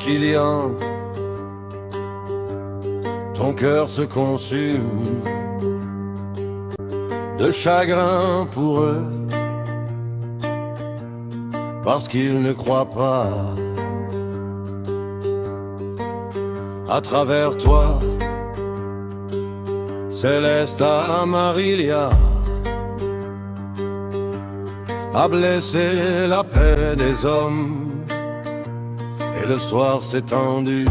réconciliant, ton cœur se consume de chagrin pour eux, parce qu'ils ne croient pas à travers toi, Céleste Amarilla, a blessé la paix des hommes, et le soir s'est tendu.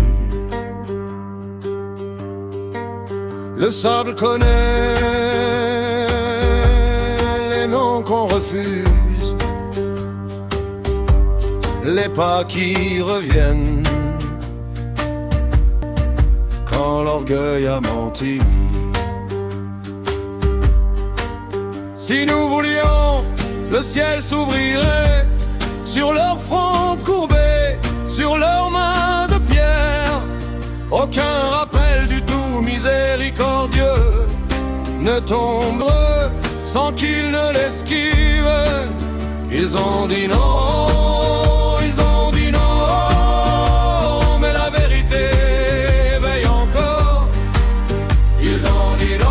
Le sable connaît les noms qu'on refuse, les pas qui reviennent quand l'orgueil a menti. Si nous voulions, le ciel s'ouvrirait sur leurs fronts courbés, sur leurs mains de pierre. Aucun rappel du tout miséricordieux ne tombe sans qu'ils ne l'esquivent. Ils ont dit non, ils ont dit non, mais la vérité veille encore. Ils ont dit non.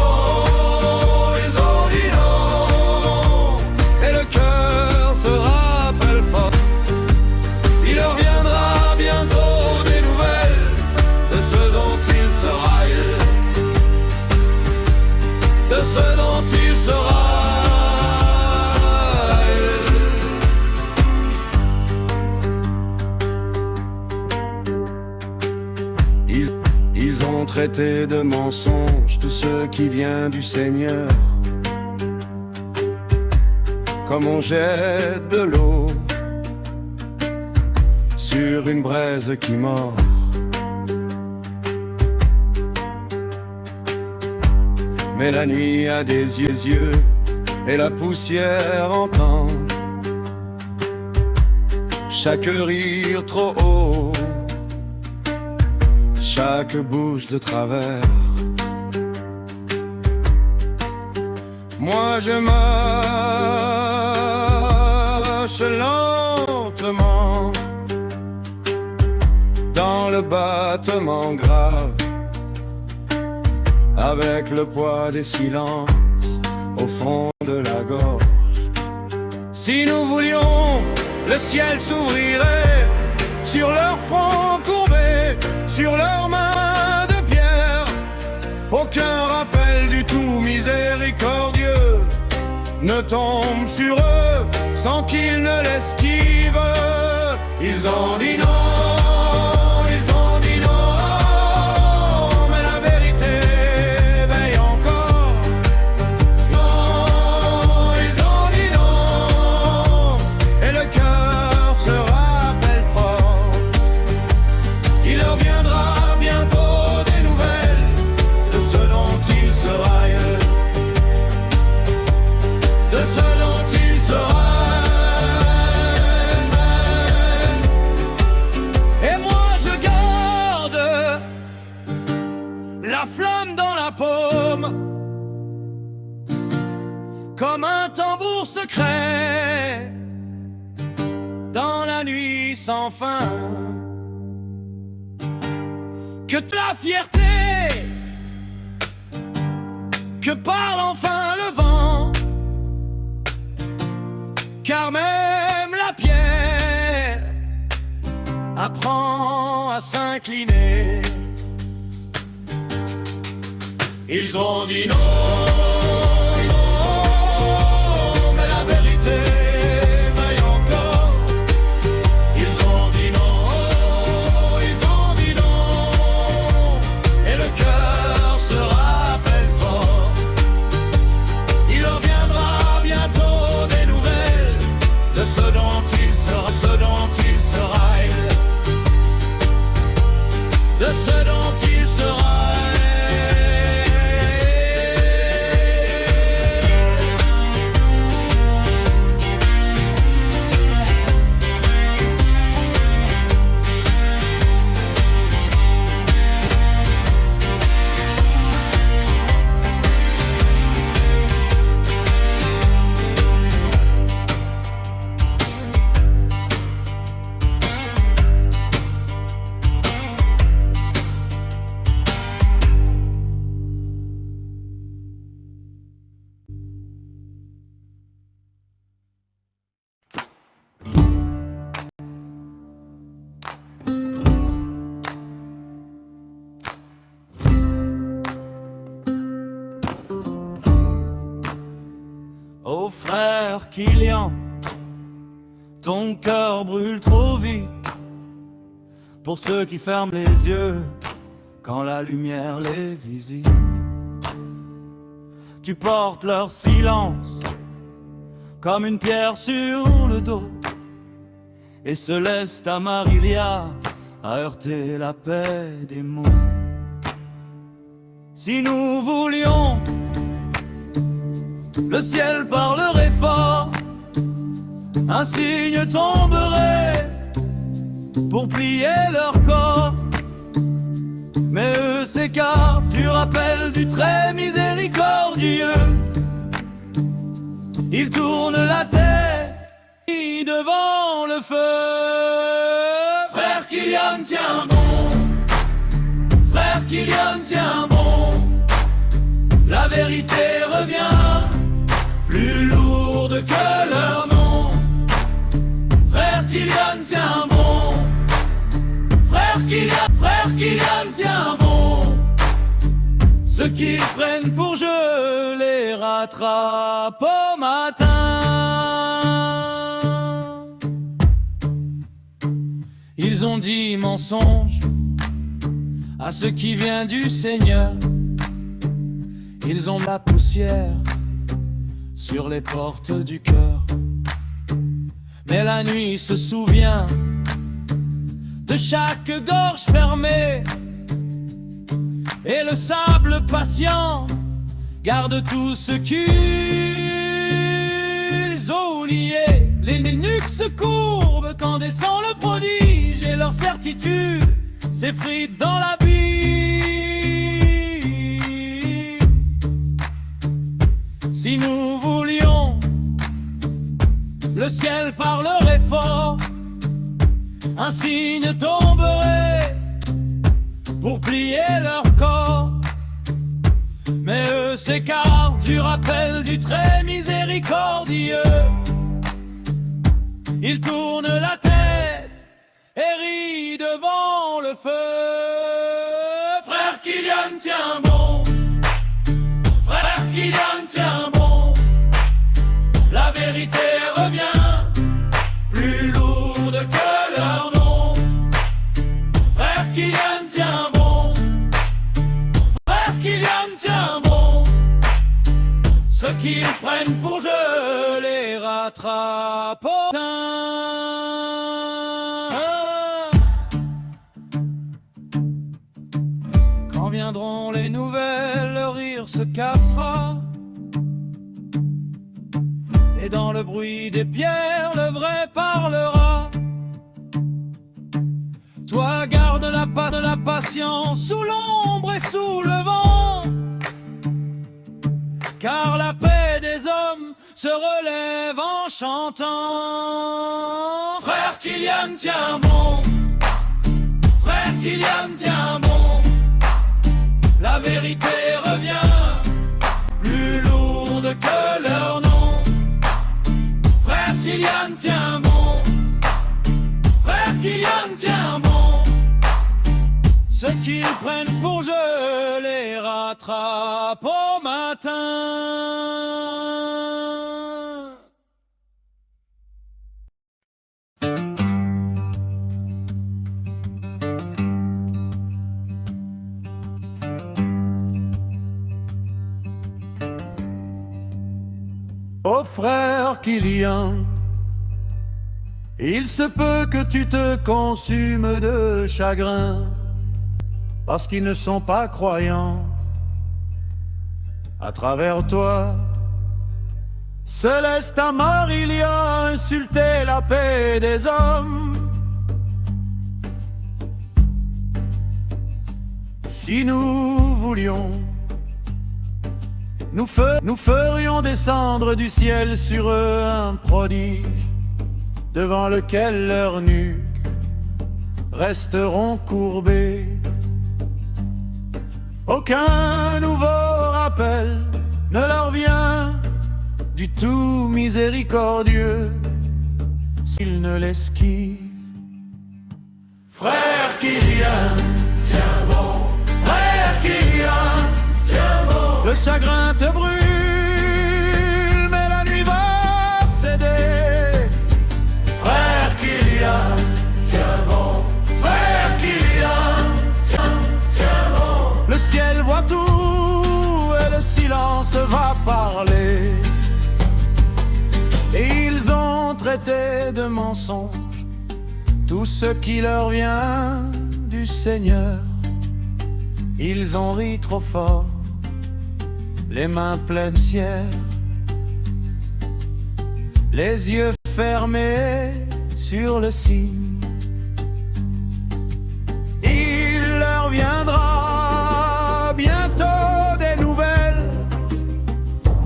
Ce dont il sera. Ils ont traité de mensonges tout ce qui vient du Seigneur, comme on jette de l'eau sur une braise qui mord. Mais la nuit a des yeux et la poussière entend chaque rire trop haut, chaque bouche de travers. Moi je marche lentement dans le battement grave, avec le poids des silences au fond de la gorge. Si nous voulions, le ciel s'ouvrirait sur leurs fronts courbés, sur leurs mains de pierre. Aucun rappel du tout miséricordieux ne tombe sur eux sans qu'ils ne l'esquivent. Ils ont dit non. Comme un tambour secret dans la nuit sans fin, que la fierté, que parle enfin le vent, car même la pierre apprend à s'incliner. Ils ont dit non. De ce dont il sera. Oh frère Kilian, ton cœur brûle trop vite pour ceux qui ferment les yeux quand la lumière les visite. Tu portes leur silence comme une pierre sur le dos et se laisse ta Marilia à heurter la paix des mots. Si nous voulions, le ciel parlerait fort, un signe tomberait pour plier leur corps. Mais eux s'écartent du rappel du très miséricordieux. Ils tournent la tête devant le feu. Frère Kilian, tiens bon. Frère Kilian, tiens bon. La vérité revient plus lourde que leur nom. Frère Kilian, tiens bon. Frère Kilian, tiens bon. Ceux qui prennent pour jeu les rattrape au matin. Ils ont dit mensonge à ce qui vient du Seigneur. Ils ont la poussière sur les portes du cœur. Mais la nuit se souvient de chaque gorge fermée, et le sable patient garde tout ce qu'ils ont lié. Les nuques se courbent quand descend le prodige, et leur certitude s'effrite dans la bille. Si nous voulions, le ciel parlerait fort, un signe tomberait pour plier leur corps. Mais eux s'écartent du rappel du très miséricordieux. Ils tournent la tête et rient devant le feu. Frère Kilian, tiens bon. Frère Kilian, tiens bon. La vérité revient plus lourde que leur nom. Frère Kilian, tiens bon. Frère Kilian, tiens bon. Ceux qui prennent pour jeu les rattrape au teint. Quand viendront les nouvelles, le rire se cassera, et dans le bruit des pierres, le vrai parlera. Toi garde la patte de la patience sous l'ombre et sous le vent, car la paix des hommes se relève en chantant. Frère Kilian, tiens bon. Frère Kilian, tiens bon. La vérité revient plus lourde que leur nom. Frère Kilian, tiens bon. Frère Kilian, tiens bon. Ceux qu'ils prennent pour jeu les rattrape au matin. Oh frère Kilian, il se peut que tu te consumes de chagrin, parce qu'ils ne sont pas croyants. À travers toi, Céleste Marilia insulter la paix des hommes. Si nous voulions, nous ferions descendre du ciel sur eux un prodige, devant lequel leurs nuques resteront courbées. Aucun nouveau rappel ne leur vient du tout miséricordieux s'ils ne l'esquivent. Frère Kilian, tiens bon. Frère Kilian, tiens bon. Le chagrin te brûle, mais la nuit va parler. Et ils ont traité de mensonge tout ce qui leur vient du Seigneur. Ils ont ri trop fort, les mains pleines de ciel, les yeux fermés sur le signe. Il leur viendra bientôt des nouvelles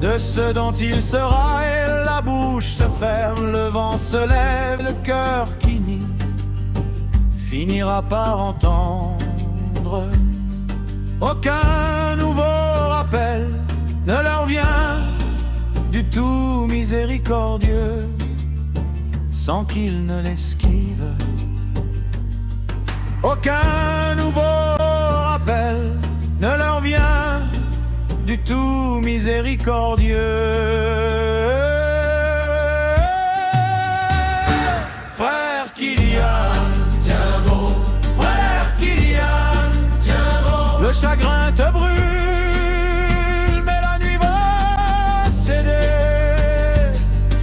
de ce dont il sera, et la bouche se ferme, le vent se lève, le cœur qui nie finira par entendre. Aucun nouveau rappel ne leur vient du tout miséricordieux, sans qu'ils ne l'esquivent. Aucun nouveau rappel ne leur vient du tout miséricordieux. Frère Kylian, tiens bon. Frère Kylian, tiens bon. Le chagrin te brûle, mais la nuit va céder.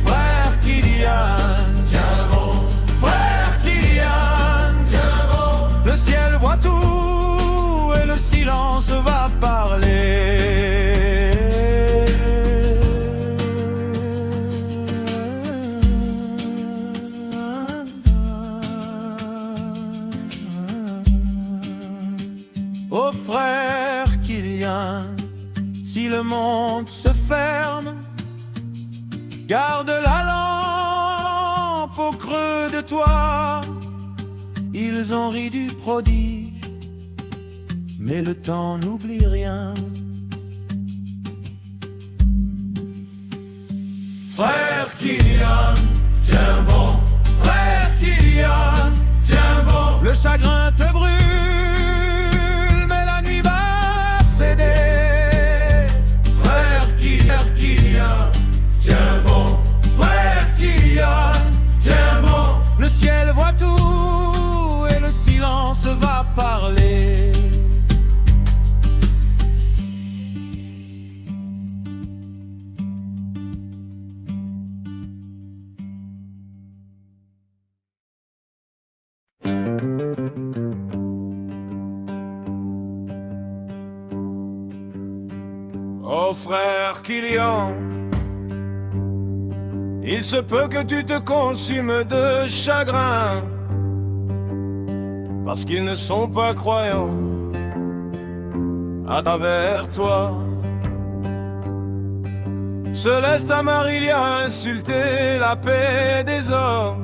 Frère Kylian, tiens bon. Frère Kylian, tiens bon. Le ciel voit tout et le silence va parler. Ô frère Kylian, si le monde se ferme, garde la lampe au creux de toi. Ils ont ri du prodige, mais le temps n'oublie rien. Frère Kylian, tiens bon. Frère Kylian, tiens bon. Le chagrin te brûle, mais la nuit va céder. Frère Kylian, tiens bon. Frère Kylian, tiens bon. Le ciel voit tout et le silence va parler. Oh frère Kylian, il se peut que tu te consumes de chagrin, parce qu'ils ne sont pas croyants à travers toi. Se laisse Amarilia insulter la paix des hommes.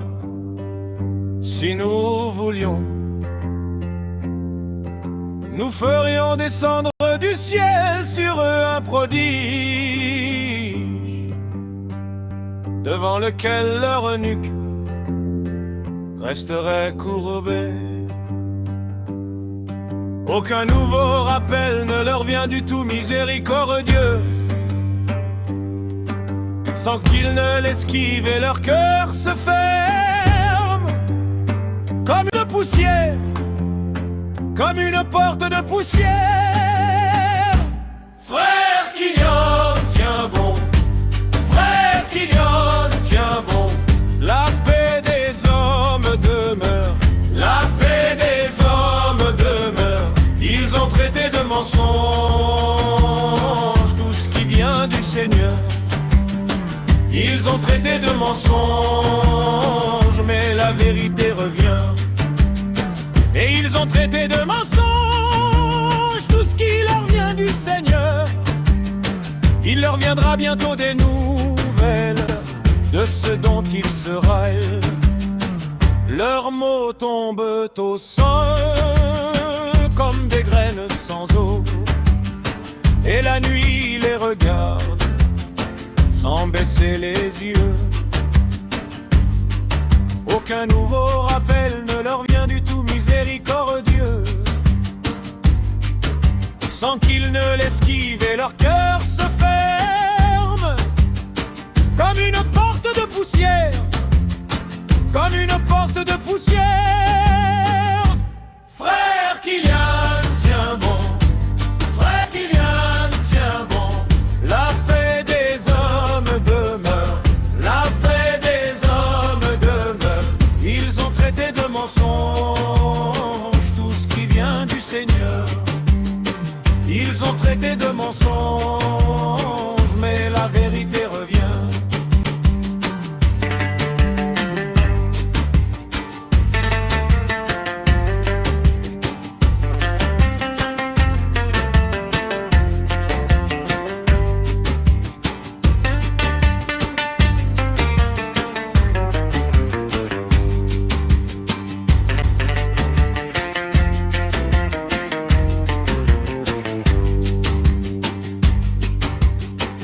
Si nous voulions, nous ferions descendre du ciel sur eux un prodige, devant lequel leur nuque resterait courbée. Aucun nouveau rappel ne leur vient du tout miséricordieux, sans qu'ils ne l'esquivent, et leur cœur se ferme comme une poussière, comme une porte de poussière. Frère Kylian, tiens bon. Frère Kylian, tiens bon. La paix des hommes demeure. La paix des hommes demeure. Ils ont traité de mensonge tout ce qui vient du Seigneur. Ils ont traité de mensonge, mais la vérité revient. Et ils ont traité de mensonge tout ce qui leur vient du Seigneur. Il leur viendra bientôt des nouvelles de ce dont il sera. Leurs mots tombent au sol comme des graines sans eau, et la nuit les regarde sans baisser les yeux. Aucun nouveau rappel ne leur vient du tout miséricordieux, sans qu'ils ne l'esquivent, et leur cœur se ferme comme une porte de poussière, comme une porte de poussière. Frère Kylian, tiens bon. Frère Kylian, tiens bon. La paix Ils ont traité de mensonges, mais la vérité revient.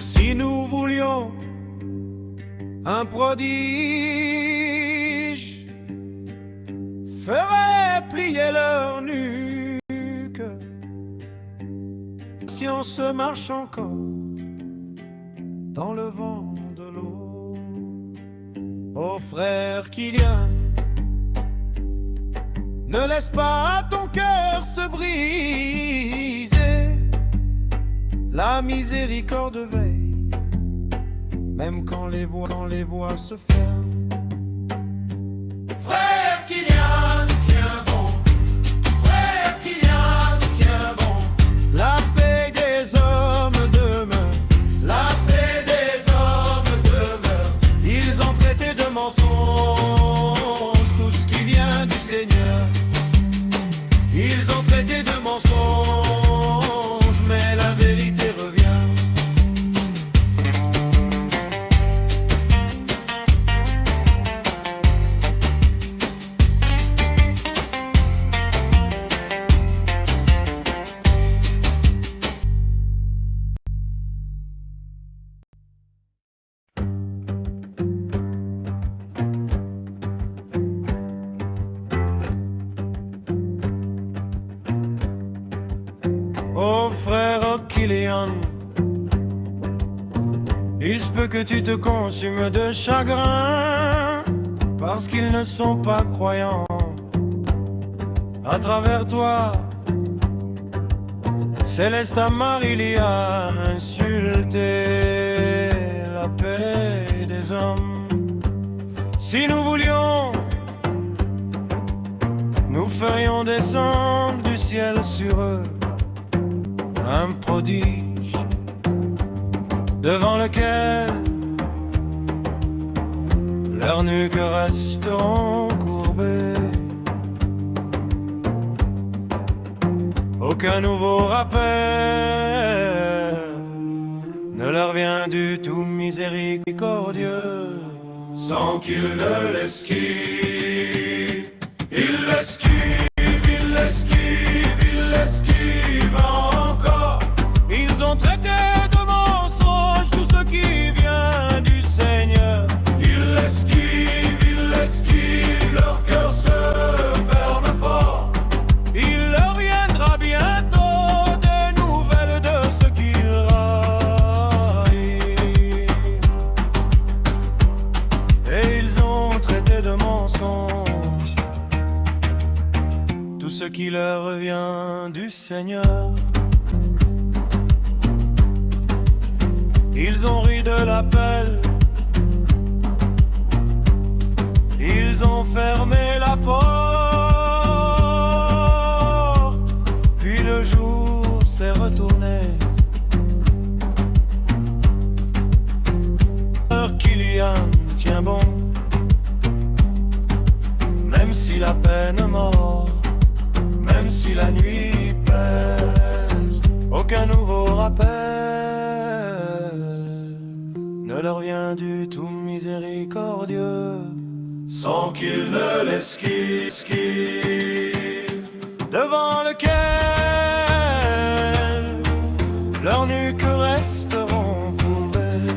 Si nous voulions un prodige, ferait plier leur nuque. Si on se marche encore dans le vent de l'eau, ô frère Kylian, ne laisse pas ton cœur se briser. La miséricorde veille, même quand les voix se ferment. Frère Kylian, tiens bon. Frère Kylian, tiens bon. La paix des hommes demeure. La paix des hommes demeure. Ils ont traité de mensonges tout ce qui vient du Seigneur. Ils ont traité de mensonges, mais la vérité revient. Oh frère Kylian, il se peut que tu te consumes de chagrin parce qu'ils ne sont pas croyants. À travers toi, Céleste Amar, il y a insulté la paix des hommes. Si nous voulions, nous ferions descendre du ciel sur eux un prodige devant lequel leurs nuques resteront courbées. Aucun nouveau rappel ne leur vient du tout miséricordieux. Sans qu'ils ne l'esquivent, ils l'esquivent, ils l'esquivent, ils l'esquivent encore. Ils ont traité de mensonges tout ce qui vient du Seigneur. Ils l'esquivent, leur cœur se ferme fort. Il leur viendra bientôt des nouvelles de ce qu'ils raillent. Et ils ont traité de mensonges tout ce qui leur vient du Seigneur. Ils ont ri de l'appel, ils ont fermé la porte, puis le jour s'est retourné. Kylian, tiens bon, même si la peine mord, même si la nuit pèse, aucun nouveau rappel ne leur vient du tout miséricordieux. Sans qu'ils ne l'esquivent, Devant lequel leurs nuques resteront courbées.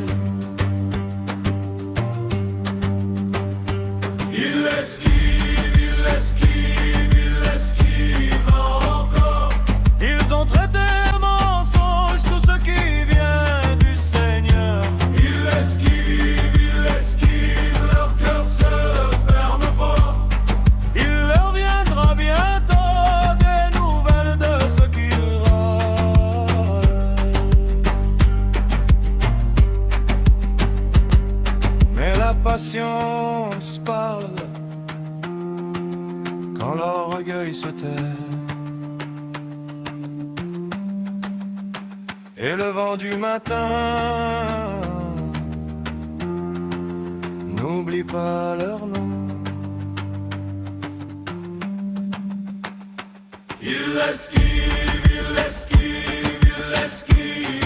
ils l'esquivent, ils l'esquivent, ils l'esquivent encore. Ils ont traité de mensonges tout ce qui vient du Seigneur. Ils l'esquivent, leur cœur se ferme fort. Il leur viendra bientôt des nouvelles de ce qu'ils raillent. Mais la patience parle quand l'orgueil se tait. et le vent du matin. N'oublie pas leur nom. Il esquive, il esquive, il esquive.